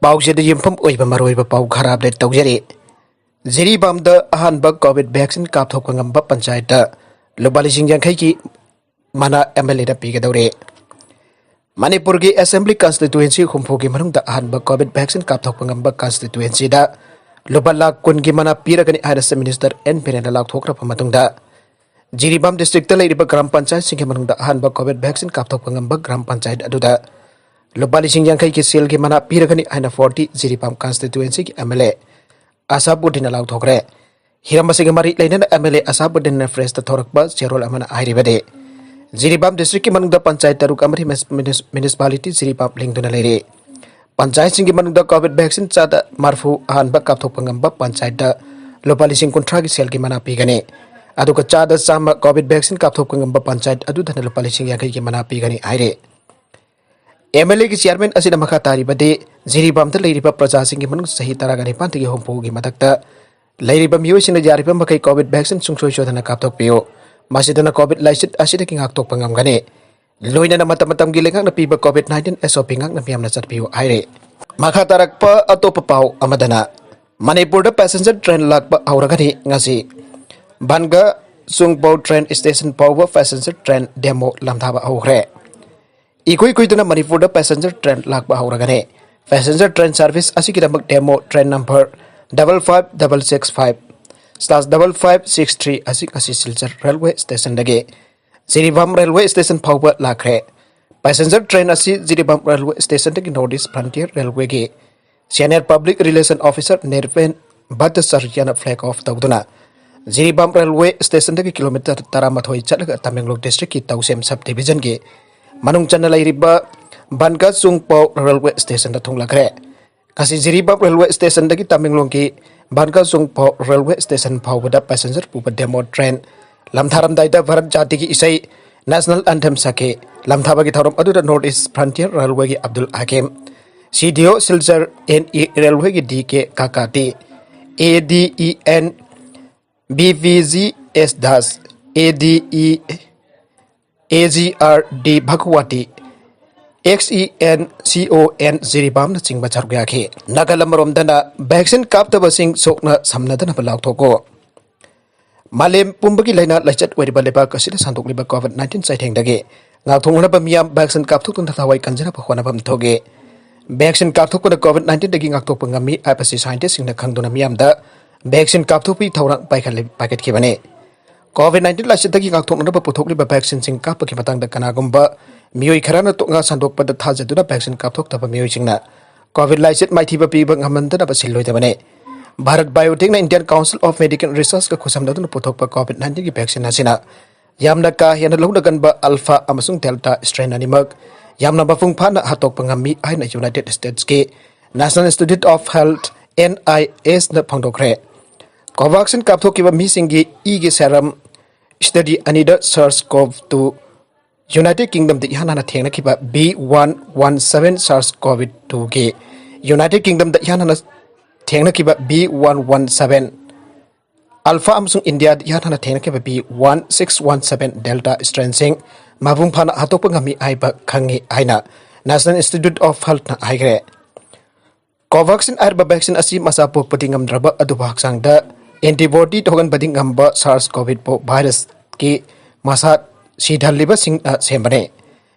Pausi the Imphal Oiba Maroiba Pau Karab de Togeri. Jiribam the Ahanba Covid vaccine kapthokpa Panchayat Lupa Lising Mana MLA da pigadouri. Manipur ki Assembly Constituency Humpuki Manung da Ahanba Covid vaccine kapthokpa constituency da Lupa Lakpa ki mana piragani Ayasa Minister N. Laothok-u pamatungda. Jiribam district la iriba Gram Panchayat singhe manung da Ahanba Covid vaccine kapthokpa Gram Panchayat aduda. Lupa Lising ki sil ki mana piragani Ayana 40 Jiribam constituency ki MLA. Asabudin Laothok-u. Hiramasiga mari lain MLA Asabudin fresh the Thorakba Cherol Amana Airibade. Jiribam district ki manung da Panchayat taruk amari municipality Jiribam link duna lere. Panchayat singhi manung da Covid vaccine chada marfu Ahanba kapthokpa Panchayat da Lupa Lising kontra ki sel ki mana pigane. Aduka chada sama Covid vaccine kapthokpa Panchayat adu dana Lupa Lising ki mana pigane aire. MLA ki chairman asina makha taribade Jiribam ta leiriba praja singhi manung sahi taragani pantigi hompu ki matakta leiriba miyosina jaribam makai Covid vaccine sungsoi shodana kapthokpio. Masidana Covid license asida king aktok pangamgane. Loina na matamatam gilengang na piba COVID-19 SOP ngang na piyam na satpiyo aire. Makatarak pa atopa pao amadana. Manipur da passenger train Lakpa auragani ngasi. Banga Sungpao train station power passenger train demo lamthaba Youkhre. Ikui na Manipur da passenger train Lakpa auragane. Passenger train service asikidamak demo train number 55665/5563 asik Silchar railway station dage. Jiribam railway station power Youkhre. Passenger train asi Jiribam railway station dage Northeast Frontier railway ge. Senior public relation officer Nerven Bata Sarjana flag off tawduna. Jiribam railway station dage kilometer taramathoy chalaga Tamenglong district ki Tausem subdivision ge. Manung chanalai riba Banga Sungpao railway station da thunglakre. Kasi Jiribam railway station dage Tamenglong ki Banga Sungpao railway station power passenger pupa demo train lamtharam daida Bharat Jati ki isai national anthem sake lamthaba ki thorom adu North East Frontier railway ki Abdul Hakim CDO Silchar NE railway ki DK Kakati ADEN BVGS Das ADE AGRD Bhakwati XENCON Jiribam na chingba chargya ke Nagalam dana vaccine Kaptabasing Sokna samnadanaba Laothok-u Malem pumbagi laina lachat weriba leba kasida santuk liba COVID-19 saitheng dage ngakthongna ba miyam vaccine kapthok tun thawai kanjana phona bam thoge vaccine kapthok na COVID-19 dagi ngakthok pangami apasi scientist singna khangduna miyam da vaccine kapthok pi thawrang paket khibane COVID-19 lachat dagi ngakthok na ba puthok liba vaccine sing kap ki matang da kanagumba miyoi kharana to nga sandok pada thajaduna vaccine kapthok taba miyoi singna COVID lachat maithiba pi bang amandana ba siloi tabane Bharat Biotech na Indian Council of Medical Research ka khusam dawna puthokpa COVID-19 ki vaccine asina yamna ka yana lawdagan ba alpha amasung delta strain animak yamna bafung phana hatok pangami aina United States ke National Institute of Health NIS na phangdokre Covaxin kapthokiba mi singi igi serum study anida SARS-CoV-2 United Kingdom de yana na thengna kiba B117 SARS-CoV-2 ke United Kingdom de yana na thengna kiba B117 Alpha amsung India yana thengna kiba B1617 Delta strain sing mabung phana hatokpa ngami aiba khangi aina National Institute of Health na aigre Covaxin arba vaccine asi masa pokpati ngamdraba aduba haksang da antibody thogan bading ngamba SARS-CoV-2 virus ki masa sidhaliba sing sembane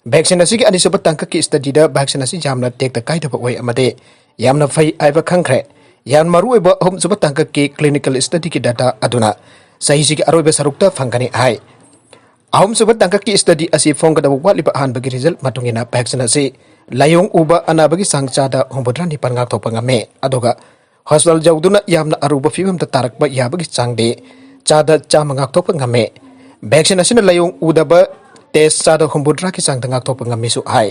vaccine asi ki anisuba tangka ki study da vaccine asi jamna tek ta kaida ba oi amade yamna fai aiba khangkhre yan maru eba hom suba tangka ki clinical study ki data aduna sahi ki aroiba sarukta phangani ai ahom suba tangka ki study asi phongga da waliba han bagi result matungina vaccine asi layong uba anabagi sangcha da hombodra ni pangak to pangame adoga hospital jawduna yamna aruba fibam ta tarakba yabagi changde chada chamangak to pangame vaccine asi layong udaba test chada hombodra ki changda ngak to pangame su ai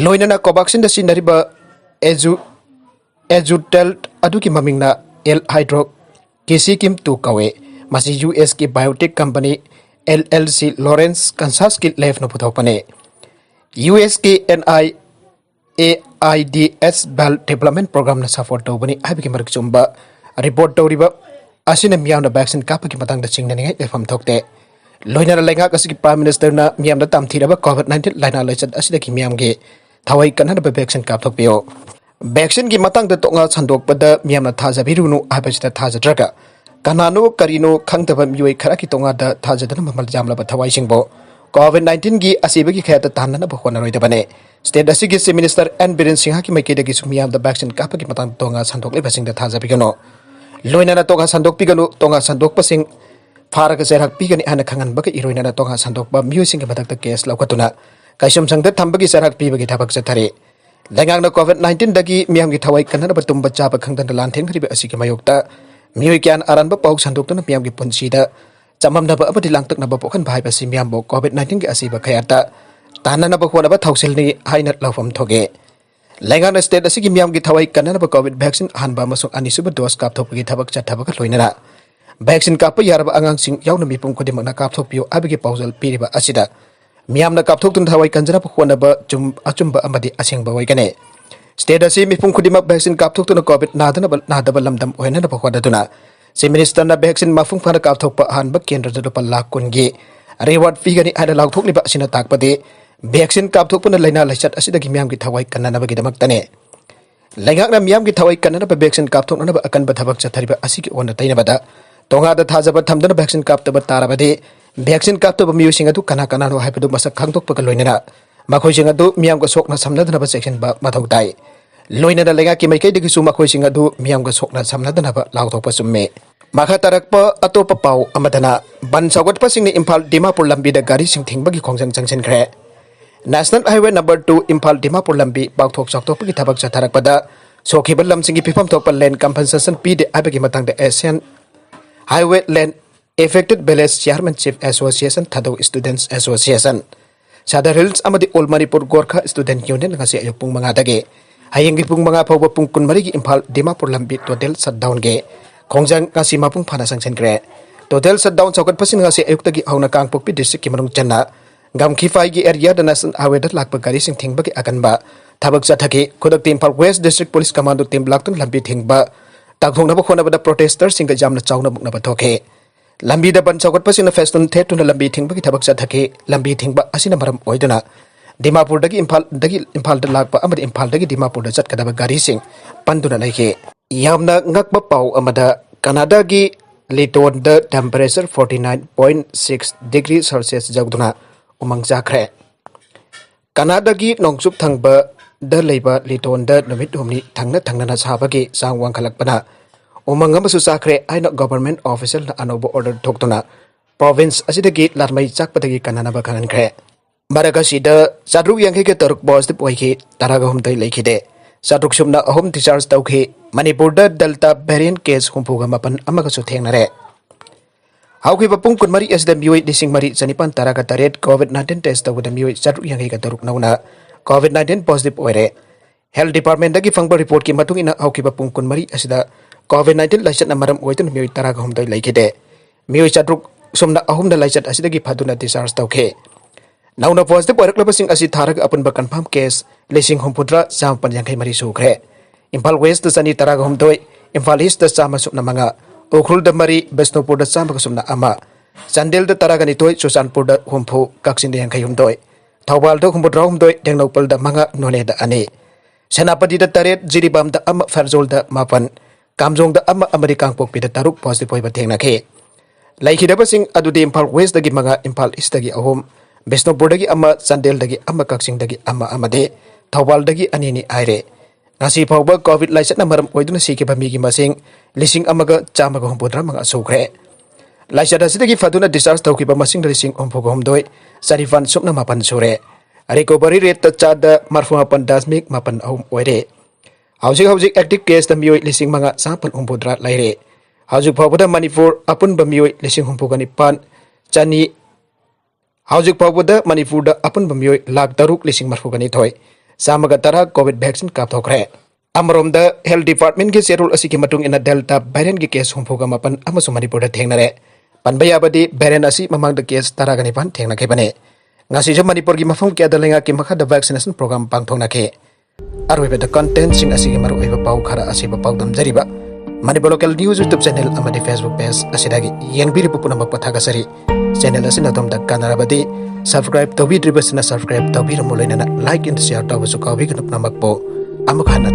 loinana covaxin da sinariba Editorial aduki mamingna L-hydroxykim 2 kawe masi US ki biotech company LLC Lawrence Kansas ki lef no puthokpane US ki NIAIDS Bell Development Program na support tawbani abiki marak chumba report tawriba asina miyamna vaccine kapaki matang da chingna ngai lefam thokte loinara lenga kasiki prime minister na miyamna tamthiraba COVID-19 laina lechat asida ki miyamge thawai kanana vaccine kapthokpio vaccine की Matang the तोंगा संदोकपद मियामना थाजबिरुनु हाबसिदा थाजद्रगा कनानो करिनो खंगतब मियोय खरा की तोंगा the थाजदन ममल जामलब थवाइसिंगबो कोविड-19 की असीबगी खयात तानना बखोनरोइदबने स्टेट असिगी chief minister N Biren Singh की मैकेदगी सुमियाम द वैक्सीन कापगी मतंग तोंगा संदोकलेबसिंग द थाजबिगनो लोइनाना तोंगा संदोकपिगनु तोंगा संदोकपसिंग फारग जेरक पिगनि आना खंगनबग इरोइनाना तोंगा संदोकबा मियोयसिंग के मदक केस लौकतुना काइसम संगद थंबगी जेरक पिबगी थबक चथरे लैंगांगना कोविड-19 दगी मियाम की थवाई कन्नब तुंब चाब खंगदन लांथेन खरिबे असिगी मयोक्ता मियोय क्यान आरनब पाउ संदोक्तुना मियाम की पुंसीदा चममनब अबदि लांतकनब पोखन भाइबसि मियाम बो कोविड-19 की असिब खयाता ताननब खोनब थौसिलनि हाइना लौफम थोगे लैंगांगना स्टेट असिगी मियाम की थवाई कन्नब कोविड वैक्सीन अहानबा अमसुंग अनिसुब डोज कापथोपगी थबक चथबक लोइनरा वैक्सीन काप यारब आंगांसिंग यावना मिपुम खुदिमकना कापथोपियो अबगी पाउजल पीरिबा असिदा मियामना कापथोक्तुन थवाई कंजनब खोनब अचुंब अमदि असेंगबा ओइगने स्टेट असी मिपुम खुदिमक वैक्सीन कापथोक्तुन कोविड नादब लमदम ओइनब खोदतुना चीफ मिनिस्टर ना वैक्सीन मफुंग फना कापथोकपा अहानब केंद्र रुपा लाख कुनगी रिवार्ड पीगनी आइना लाउथोकलिबा असिना ताकपदे वैक्सीन कापथोकपुना लैना लाइचत असिदगी मियाम की थवाई कन्ननबगिदमक्तने लैंगांगना मियाम की थवाई कन्ननब वैक्सीन कापथोकनब अकनब थबक चथरिबा असिगी ओन तैनबदा तोंगादा थाजब थमदन वैक्सीन कापतब तारबदे वैक्सीन कापतब मियोसिंग अदु कना कनानो हाइबदु मसक खांगतोकपग लोइनना मखोइसिंग अदु मियामगा सोकना समनदनब सेक्शन मथौ ताई लोइनना लेंगा की मैकैदगिसु मखोइसिंग अदु मियामगा सोकना समनदनब लाउथोकप सुम्मे मखा तरकप अतोप पाउ अमदना बन सौगटपासिंगनि इम्फाल दिमापुर लंबीदा गारीसिंग थिंगबगी खौंजंग चंगसिनख्रे national highway number 2 Imphal Dimapur लंबी पाउथोक सौक्तोपगी थबक चथरकपदा सोखिबा लमसिंगी फिफम थोकप लैंड कंपनसेशन पीदे आबगी मतंगदा Asian highway land Affected Village Chairmanship Association Thado Students Association Sadar Hills Amadi All Manipur Gorkha Student Union ngasi ayuk pung manga dage hayeng pung manga phawa pung kun mari gi Imphal Dimapur lambi total shutdown ge khongjang ngasi mapung phana sangsenkre total shutdown chaukat pasin ngasi ayuk tagi hauna kangpokpi district ki manung channa gamkhifai gi area da national highway da lakpa garising thingbagi akanba thabak chathaki khodak Imphal West District Police Commando team laktun lambi thingba takthongnaba khonaba da protesters singa jamna chauna mukna bathoke Lmbida ban Sougtpasingna feston thetuna lambi thingbagi thabak chathake lambi thingba asina maram oiduna Dimapur dagi Imphal da lakpa amadi Imphal dagi Dimapur da chatkadaba Garising panduna laike yamna ngakba pau amada Canada gi liton da temperature 49.6 degree Celsius jagduna umang jakhre Canada gi nongsup thangba da leiba liton da numit humni thangna sabagi sang wangkhalakpana umangam susakre aina government official na anobo order thoktuna province asidagi larmai chakpadagi kananaba kanankre maragasi da sadruk yanghe ke taruk boss de poike taraga hum dai lekhide sadruk sumna ahum discharge tawkhe Manipur da Delta Variant case humpuga mapan amagasu Thengnare hauki bapung kunmari asda mioi dising mari janipan taraga taret COVID-19 test tawda mioi sadruk yanghe ke taruk nauna COVID-19 positive oire health department dagi fangba report ki matung ina hauki bapung kunmari asda COVID-19 laichat na maram oitun mioi taraga humdai laikide mioi chatruk sumna ahumda laichat asidagi phaduna discharge tawkhe nauna positive oiraklabasing asi tharag Apunba confirm case lising humpudra jampan yangkai mari Youkhre Imphal West da sani taraga humdoi Imphal East da chama sumna manga Youkhre da mari Bisnupur da chama sumna ama Chandel da taraga nitoi Susanpur da humpu Kaksin da yangkai humdoi Thawbal da humpudra humdoi Thengnopal da manga None da ani Senapati da taret Jiribam da ama Farzol da mapan Kamjong da ama Amerikang pokpi da taruk positive oiba thengnakhe laikhidabasing adudi Imphal West dagi manga Imphal East dagi ahom Bisnupur dagi ama Chandel dagi ama Kaksin dagi ama amade Thawbal dagi anini aire ngasi phawba covid laichat na maram oiduna sikhiba migi masing lising amaga chamaga humpudra manga Youkhre laichat asidagi faduna discharge tawkiba masing lising humpugom doi sarifan sukna mapan sure recovery rate ta chada marfuapan dasmik mapan ahom oire Hauzik active case da mioi lising manga sapan umpudra laire hauzik phawda Manipur Apunba mioi lising humpugani pan chani hauzik phawda Manipur da Apunba mioi lakh taruk lising marfugani thoi samaga tara covid vaccine kapthokre amrom da health department ki serul asiki matung ina Delta Variant ki case humpuga mapan amasu Manipur da Thengnare panbaya badi variant asi mamang da case taragani pan thengnakhe bane ngasi jo Manipur ki mafam kya dalenga ki makha da vaccination program pangthongnakhe Arwebe the content sing asigi maru eba pau khara asiba pau dam jariba Manipur local news YouTube channel amadi Facebook page asidagi yengbiri pupuna makpathaga sari channel asina domda kanarabadi subscribe tobi dribasina subscribe tobi ramulaina like and share tawasu kawi kanupna makpo amakhana